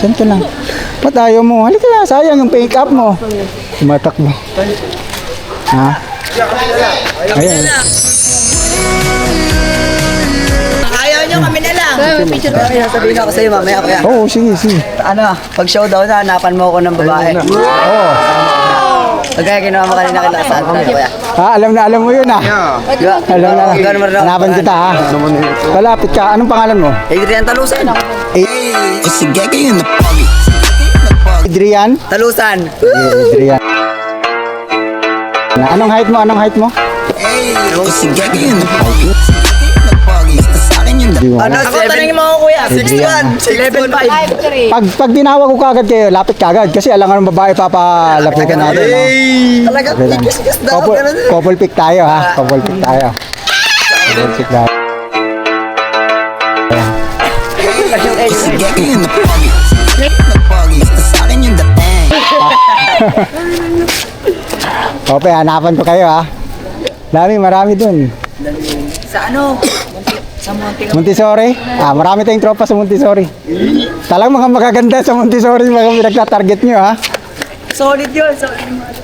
Diyan ka lang. Ba't ayaw mo? Halika na, sayang yung pick up mo. Tumatakbo. Ha? Ayan. Ayaw nyo, kami na lang. Sabihin ako sa'yo mamaya kuya. Oo, sige, sige. Ano, pag showdown na, hanapan mo ako ng babae. Oo. Kagaya ginawa mo kanina kay Lasal. Kuya. Alam na alam mo yun Diba? Alam na. Gano'n mo rin ako. Hanapan kita ha. Kalapit ka. Anong pangalan mo? Adrian Talusan. Adrian? Talusan. Adrian. Anong height mo? Anong height mo? Ano, Ako, tanongin mo ako kuya. 6'1", 11'5". Pag tinawag ko kagad kayo, lapit kagad. Kasi alangan ng babae papalapitan natin. No? Talaga, Okay lang. ikis-ikis daw. Couple pick tayo ha. Couple pick tayo. Couple pick tayo. Okay, hanapan ko kayo ha. Marami dun. Sa ano? Sa Monte. Montessori? Marami tayong tropa sa Montessori. Talagang mga magaganda sa Montessori, mga pinagtatarget nyo ha. Solid yun. Solid.